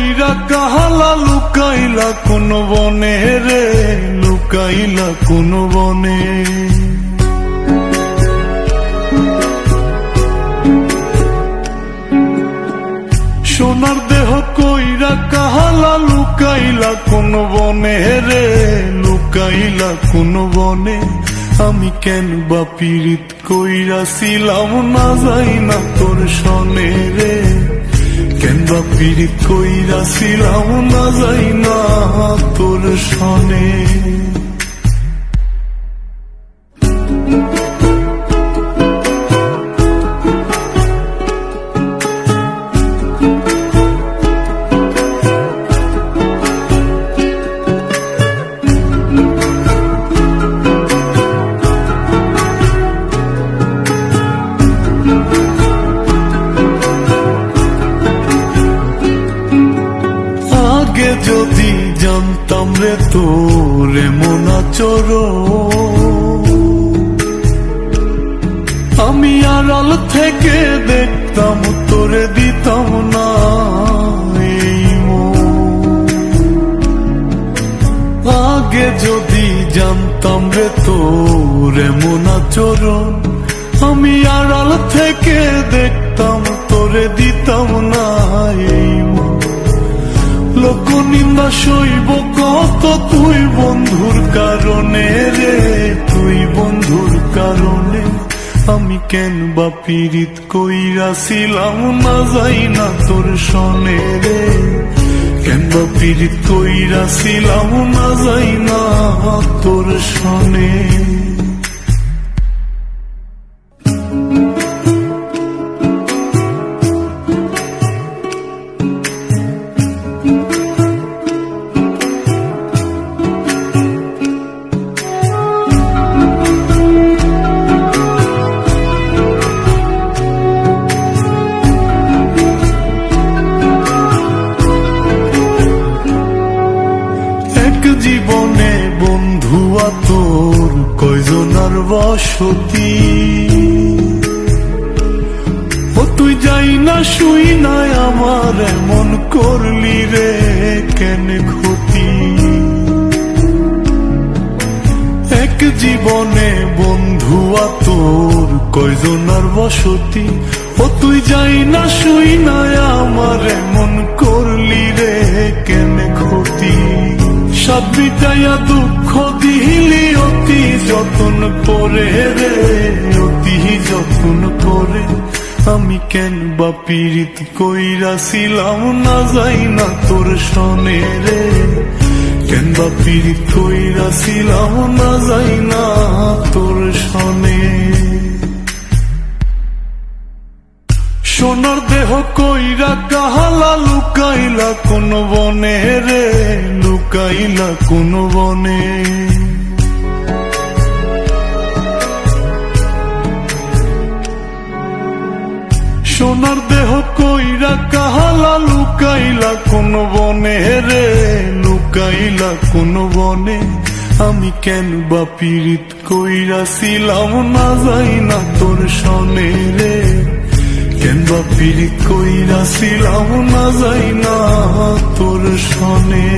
কইরা কাহালা লুকাইলা কোন বনে রে, লুকাইলা কোন বনে। সোনার দেহ কইরা কাহালা লুকাইলা কোন বনে রে, লুকাইলা কোন বনে। আমি কেন বা পীড়িত কইরাছিলাম না যাই না তোর সনে রে, কেন বা পীড়িত কইরাছিলাম না যাই না তোর সনে। আগে যদি জানতাম রে তোর এমন আচরণ, আমি আড়াল থেকে দেখতাম তোরে দিতাম না এই মন। আগে যদি জানতাম রে তোর এমন আচরণ, আমি আড়াল থেকে দেখতাম তোরে দিতাম না এই মন। লোক নিন্দা সইব কত তুই বন্ধুর কারণে রে, তুই বন্ধুর কারণে। আমি কেন বা পীড়িত কইরাছিলাম না যাই না তোর সনে রে, কেন বা পীড়িত কইরাছিলাম না যাই না তোর সনে। জীবনে বন্ধু তোর কয়জনার বসতি, ও তুই যাই না শুই নাই আমার এমন করলি রে কেন ক্ষতি। এক জীবনে বন্ধু তোর কয়জনার বসতি, ও তুই যাই না শুই নাই আমার এমন করলি রে কেন ক্ষতি। সব মিটাইয়া দুঃখ দিলি অতি যতন করে রে, অতি যতন করে। আমি কেন বা পীড়িত কইরাছিলাম না যাই না তোর সনে রে, কেন বা পীড়িত কইরাছিলাম না যাই না তোর সনে। সোনার দেহ কইরা কাহালা লুকাইলা কোন বনে রে, লুকাইলা কোন বনে। সোনার দেহ কইরা কাহালা লুকাইলা কোন বনে রে, লুকাইলা কোন বনে। আমি কেন বা পীড়িত কইরাছিলাম না যাই না তোর সনে রে, কেন বা পীড়িত কইরাছিলাম না যাই না তোর সনে।